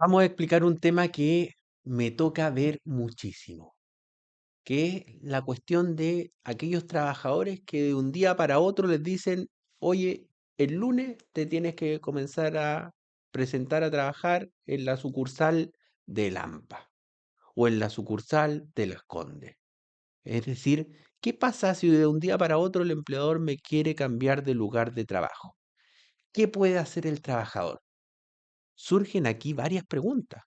Vamos a explicar un tema que me toca ver muchísimo, que es la cuestión de aquellos trabajadores que de un día para otro les dicen, oye, el lunes te tienes que comenzar a presentar a trabajar en la sucursal de Lampa o en la sucursal de Las Condes. Es decir, ¿qué pasa si de un día para otro el empleador me quiere cambiar de lugar de trabajo? ¿Qué puede hacer el trabajador? Surgen aquí varias preguntas.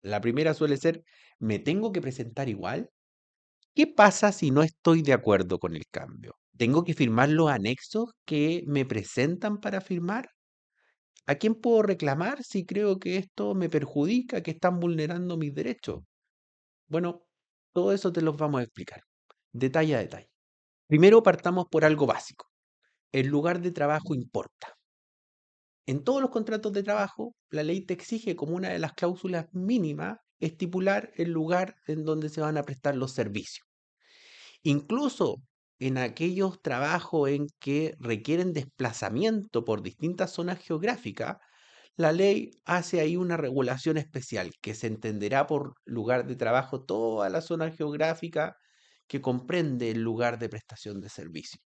La primera suele ser, ¿me tengo que presentar igual? ¿Qué pasa si no estoy de acuerdo con el cambio? ¿Tengo que firmar los anexos que me presentan para firmar? ¿A quién puedo reclamar si creo que esto me perjudica, que están vulnerando mis derechos? Bueno, todo eso te los vamos a explicar, detalle a detalle. Primero partamos por algo básico. El lugar de trabajo importa. En todos los contratos de trabajo, la ley te exige como una de las cláusulas mínimas estipular el lugar en donde se van a prestar los servicios. Incluso en aquellos trabajos en que requieren desplazamiento por distintas zonas geográficas, la ley hace ahí una regulación especial que se entenderá por lugar de trabajo toda la zona geográfica que comprende el lugar de prestación de servicio.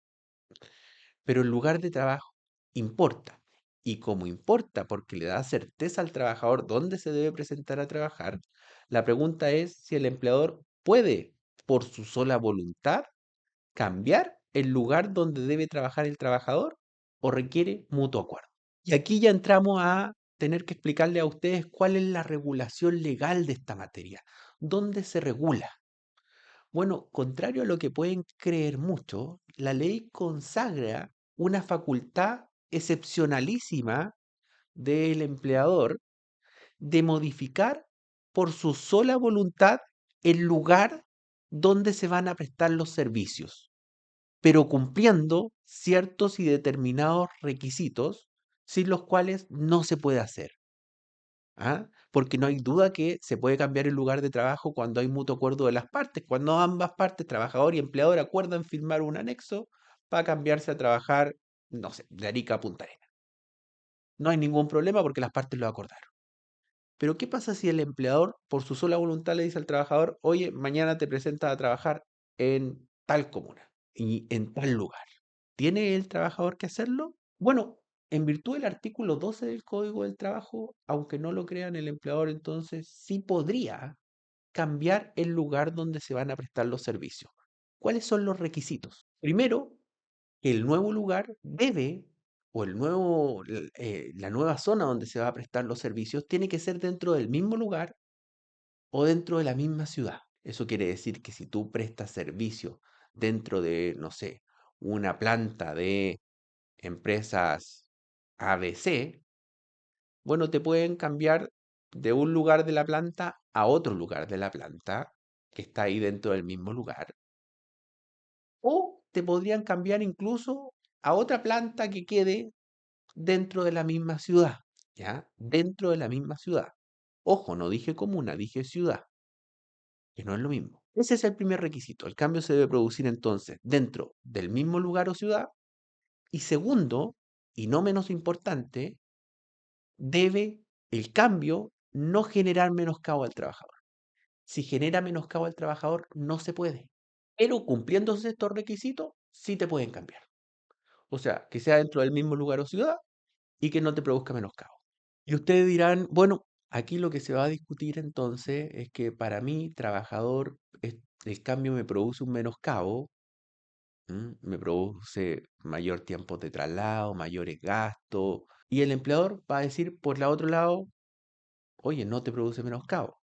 Pero el lugar de trabajo importa. Y como importa porque le da certeza al trabajador dónde se debe presentar a trabajar, la pregunta es si el empleador puede, por su sola voluntad, cambiar el lugar donde debe trabajar el trabajador o requiere mutuo acuerdo. Y aquí ya entramos a tener que explicarle a ustedes cuál es la regulación legal de esta materia, dónde se regula. Bueno, contrario a lo que pueden creer muchos, la ley consagra una facultad excepcionalísima del empleador de modificar por su sola voluntad el lugar donde se van a prestar los servicios, pero cumpliendo ciertos y determinados requisitos sin los cuales no se puede hacer. ¿Ah? Porque no hay duda que se puede cambiar el lugar de trabajo cuando hay mutuo acuerdo de las partes, cuando ambas partes, trabajador y empleador, acuerdan firmar un anexo para cambiarse a trabajar, no sé, de Arica a Punta Arenas. No hay ningún problema porque las partes lo acordaron. Pero ¿qué pasa si el empleador, por su sola voluntad, le dice al trabajador, oye, mañana te presentas a trabajar en tal comuna y en tal lugar? ¿Tiene el trabajador que hacerlo? Bueno, en virtud del artículo 12 del Código del Trabajo, aunque no lo crean el empleador, entonces sí podría cambiar el lugar donde se van a prestar los servicios. ¿Cuáles son los requisitos? Primero, el nuevo lugar debe, o la nueva zona donde se va a prestar los servicios, tiene que ser dentro del mismo lugar o dentro de la misma ciudad. Eso quiere decir que si tú prestas servicio dentro de, no sé, una planta de empresas ABC, bueno, te pueden cambiar de un lugar de la planta a otro lugar de la planta que está ahí dentro del mismo lugar. O te podrían cambiar incluso a otra planta que quede dentro de la misma ciudad, ¿ya? Dentro de la misma ciudad. Ojo, no dije comuna, dije ciudad, que no es lo mismo. Ese es el primer requisito. El cambio se debe producir entonces dentro del mismo lugar o ciudad. Y segundo, y no menos importante, debe el cambio no generar menoscabo al trabajador. Si genera menoscabo al trabajador, no se puede. Pero cumpliéndose estos requisitos, sí te pueden cambiar. O sea, que sea dentro del mismo lugar o ciudad y que no te produzca menoscabo. Y ustedes dirán, bueno, aquí lo que se va a discutir entonces es que para mí, trabajador, el cambio me produce un menoscabo, me produce mayor tiempo de traslado, mayores gastos, y el empleador va a decir, por el otro lado, oye, no te produce menoscabo.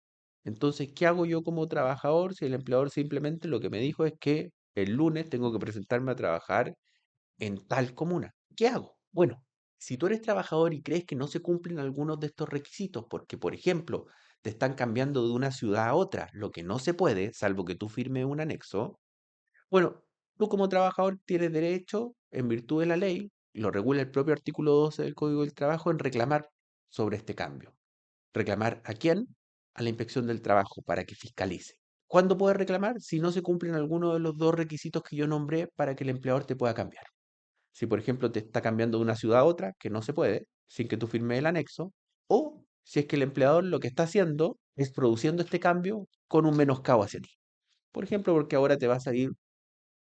Entonces, ¿qué hago yo como trabajador si el empleador simplemente lo que me dijo es que el lunes tengo que presentarme a trabajar en tal comuna? ¿Qué hago? Bueno, si tú eres trabajador y crees que no se cumplen algunos de estos requisitos, porque, por ejemplo, te están cambiando de una ciudad a otra, lo que no se puede, salvo que tú firmes un anexo, bueno, tú como trabajador tienes derecho, en virtud de la ley, lo regula el propio artículo 12 del Código del Trabajo, en reclamar sobre este cambio. ¿Reclamar a quién? A la Inspección del Trabajo para que fiscalice. ¿Cuándo puedes reclamar? Si no se cumplen alguno de los dos requisitos que yo nombré para que el empleador te pueda cambiar. Si, por ejemplo, te está cambiando de una ciudad a otra, que no se puede, sin que tú firmes el anexo, o si es que el empleador lo que está haciendo es produciendo este cambio con un menoscabo hacia ti. Por ejemplo, porque ahora te va a salir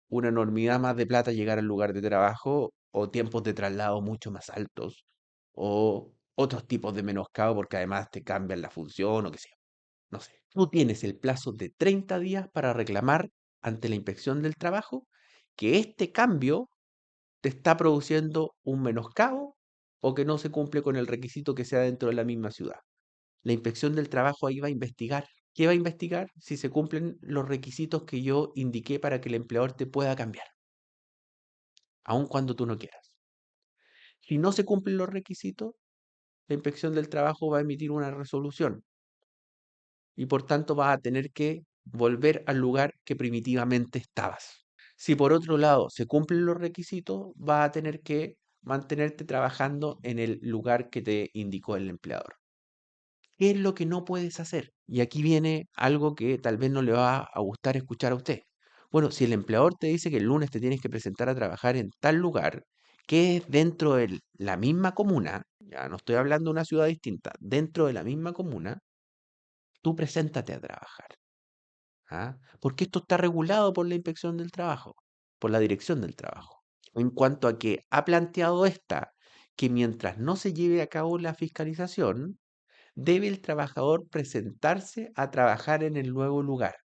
una enormidad más de plata llegar al lugar de trabajo o tiempos de traslado mucho más altos o otros tipos de menoscabo porque además te cambian la función o qué sé yo. No sé. Tú tienes el plazo de 30 días para reclamar ante la inspección del trabajo que este cambio te está produciendo un menoscabo o que no se cumple con el requisito que sea dentro de la misma ciudad. La inspección del trabajo ahí va a investigar. ¿Qué va a investigar? Si se cumplen los requisitos que yo indiqué para que el empleador te pueda cambiar, aun cuando tú no quieras. Si no se cumplen los requisitos, la inspección del trabajo va a emitir una resolución y por tanto vas a tener que volver al lugar que primitivamente estabas. Si por otro lado se cumplen los requisitos, vas a tener que mantenerte trabajando en el lugar que te indicó el empleador. ¿Qué es lo que no puedes hacer? Y aquí viene algo que tal vez no le va a gustar escuchar a usted. Bueno, si el empleador te dice que el lunes te tienes que presentar a trabajar en tal lugar, que es dentro de la misma comuna, ya no estoy hablando de una ciudad distinta, dentro de la misma comuna, tú preséntate a trabajar. ¿Ah? Porque esto está regulado por la inspección del trabajo, por la dirección del trabajo. En cuanto a que ha planteado esta, que mientras no se lleve a cabo la fiscalización, debe el trabajador presentarse a trabajar en el nuevo lugar,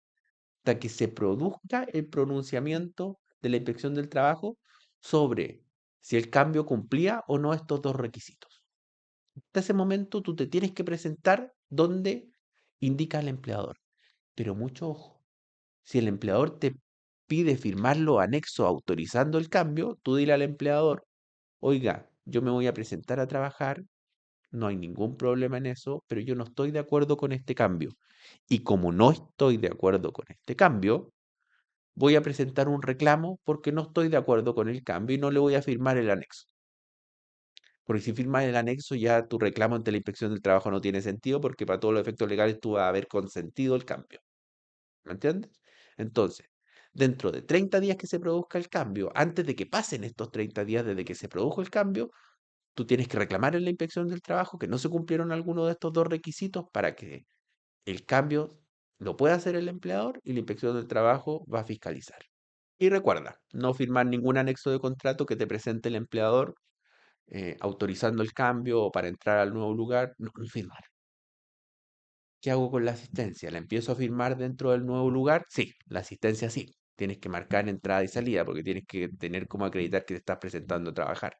hasta que se produzca el pronunciamiento de la inspección del trabajo sobre si el cambio cumplía o no estos dos requisitos. Hasta ese momento tú te tienes que presentar donde indica el empleador. Pero mucho ojo, si el empleador te pide firmar los anexos autorizando el cambio, tú dile al empleador, oiga, yo me voy a presentar a trabajar, no hay ningún problema en eso, pero yo no estoy de acuerdo con este cambio. Y como no estoy de acuerdo con este cambio, voy a presentar un reclamo porque no estoy de acuerdo con el cambio y no le voy a firmar el anexo. Porque si firmas el anexo, ya tu reclamo ante la inspección del trabajo no tiene sentido porque para todos los efectos legales tú vas a haber consentido el cambio. ¿Me entiendes? Entonces, dentro de 30 días que se produzca el cambio, antes de que pasen estos 30 días desde que se produjo el cambio, tú tienes que reclamar en la inspección del trabajo que no se cumplieron alguno de estos dos requisitos para que el cambio lo pueda hacer el empleador y la inspección del trabajo va a fiscalizar. Y recuerda, no firmar ningún anexo de contrato que te presente el empleador autorizando el cambio o para entrar al nuevo lugar, no, no firmar. ¿Qué hago con la asistencia? ¿La empiezo a firmar dentro del nuevo lugar? Sí, la asistencia sí. Tienes que marcar entrada y salida porque tienes que tener como acreditar que te estás presentando a trabajar.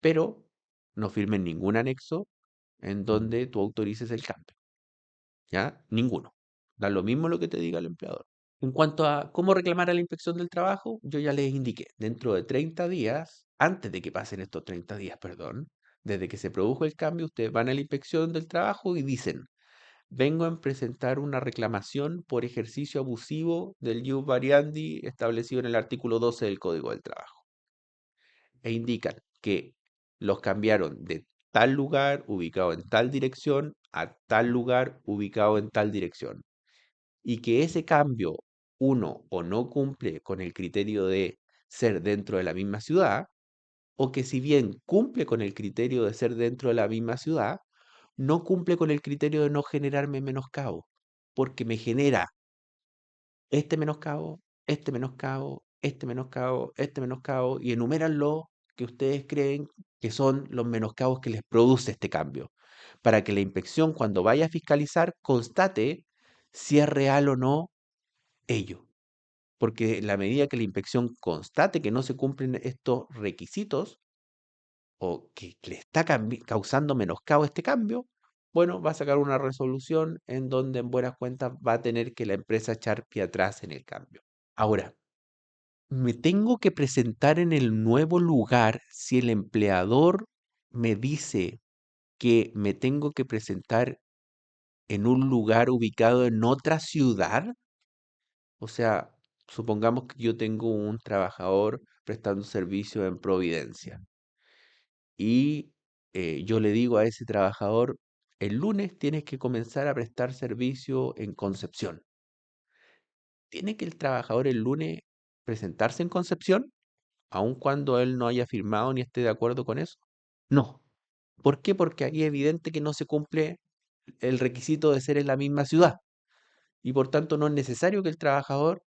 Pero no firmes ningún anexo en donde tú autorices el cambio. ¿Ya? Ninguno. Da lo mismo lo que te diga el empleador. En cuanto a cómo reclamar a la inspección del trabajo, yo ya les indiqué, dentro de 30 días, antes de que pasen estos 30 días, perdón, desde que se produjo el cambio, ustedes van a la inspección del trabajo y dicen, vengo a presentar una reclamación por ejercicio abusivo del ius variandi establecido en el artículo 12 del Código del Trabajo. E indican que los cambiaron de tal lugar ubicado en tal dirección a tal lugar ubicado en tal dirección. Y que ese cambio, uno, o no cumple con el criterio de ser dentro de la misma ciudad, o que si bien cumple con el criterio de ser dentro de la misma ciudad, no cumple con el criterio de no generarme menoscabo, porque me genera este menoscabo, este menoscabo, este menoscabo, este menoscabo, y enumeran lo que ustedes creen que son los menoscabos que les produce este cambio, para que la inspección cuando vaya a fiscalizar constate si es real o no ello. Porque en la medida que la inspección constate que no se cumplen estos requisitos o que le está causando menoscabo este cambio, bueno, va a sacar una resolución en donde en buenas cuentas va a tener que la empresa echar pie atrás en el cambio. Ahora, me tengo que presentar en el nuevo lugar si el empleador me dice que me tengo que presentar en un lugar ubicado en otra ciudad. O sea, supongamos que yo tengo un trabajador prestando servicio en Providencia y yo le digo a ese trabajador, el lunes tienes que comenzar a prestar servicio en Concepción. ¿Tiene que el trabajador el lunes presentarse en Concepción, aun cuando él no haya firmado ni esté de acuerdo con eso? No. ¿Por qué? Porque ahí es evidente que no se cumple el requisito de ser en la misma ciudad y por tanto no es necesario que el trabajador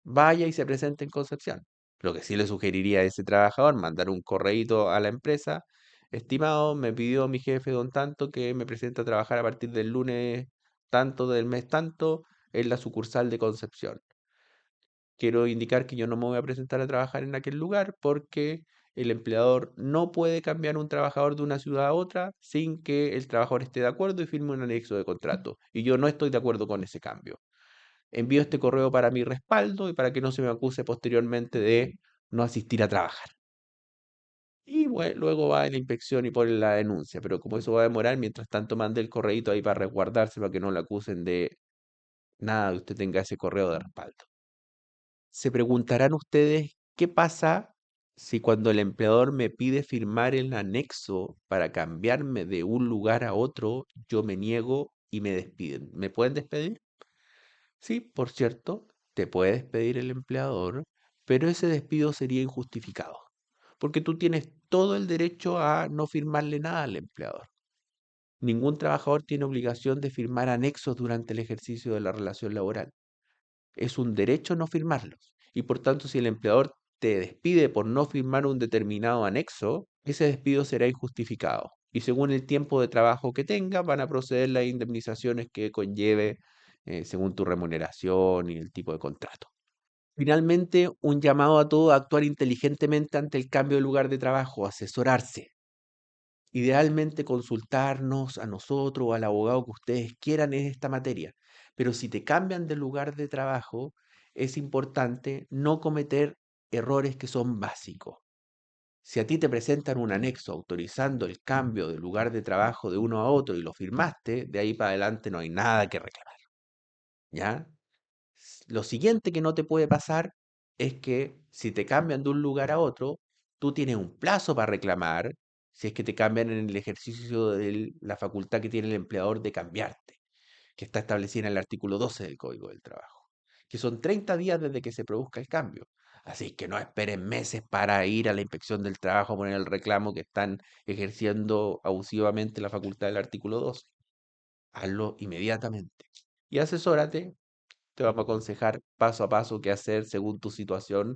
vaya y se presente en Concepción. Lo que sí le sugeriría a ese trabajador, mandar un correíto a la empresa. Estimado, me pidió mi jefe don tanto que me presente a trabajar a partir del lunes tanto del mes tanto en la sucursal de Concepción. Quiero indicar que yo no me voy a presentar a trabajar en aquel lugar porque el empleador no puede cambiar un trabajador de una ciudad a otra sin que el trabajador esté de acuerdo y firme un anexo de contrato. Y yo no estoy de acuerdo con ese cambio. Envío este correo para mi respaldo y para que no se me acuse posteriormente de no asistir a trabajar. Y luego va a la inspección y pone la denuncia, pero como eso va a demorar, mientras tanto mande el correíto ahí para resguardarse, para que no le acusen de nada, que usted tenga ese correo de respaldo. Se preguntarán ustedes, ¿qué pasa si cuando el empleador me pide firmar el anexo para cambiarme de un lugar a otro, yo me niego y me despiden? ¿Me pueden despedir? Sí, por cierto, te puede despedir el empleador, pero ese despido sería injustificado, porque tú tienes todo el derecho a no firmarle nada al empleador. Ningún trabajador tiene obligación de firmar anexos durante el ejercicio de la relación laboral. Es un derecho no firmarlos. Y por tanto, si el empleador te despide por no firmar un determinado anexo, ese despido será injustificado. Y según el tiempo de trabajo que tenga, van a proceder las indemnizaciones que conlleve según tu remuneración y el tipo de contrato. Finalmente, un llamado a todos a actuar inteligentemente ante el cambio de lugar de trabajo, asesorarse. Idealmente consultarnos a nosotros o al abogado que ustedes quieran en esta materia. Pero si te cambian de lugar de trabajo, es importante no cometer errores que son básicos. Si a ti te presentan un anexo autorizando el cambio de lugar de trabajo de uno a otro y lo firmaste, de ahí para adelante no hay nada que reclamar, ¿ya? Lo siguiente que no te puede pasar es que si te cambian de un lugar a otro, tú tienes un plazo para reclamar si es que te cambian en el ejercicio de la facultad que tiene el empleador de cambiarte, que está establecida en el artículo 12 del Código del Trabajo, que son 30 días desde que se produzca el cambio. Así que no esperen meses para ir a la inspección del trabajo a poner el reclamo que están ejerciendo abusivamente la facultad del artículo 12. Hazlo inmediatamente. Y asesórate, te vamos a aconsejar paso a paso qué hacer según tu situación.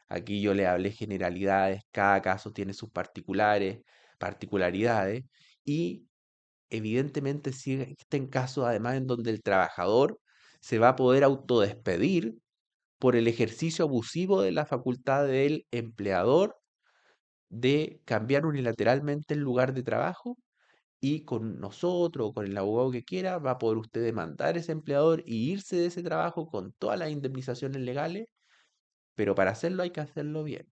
Aquí yo le hablé generalidades, cada caso tiene sus particularidades y evidentemente si existen casos además en donde el trabajador se va a poder autodespedir por el ejercicio abusivo de la facultad del empleador de cambiar unilateralmente el lugar de trabajo y con nosotros o con el abogado que quiera va a poder usted demandar a ese empleador y irse de ese trabajo con todas las indemnizaciones legales, pero para hacerlo hay que hacerlo bien.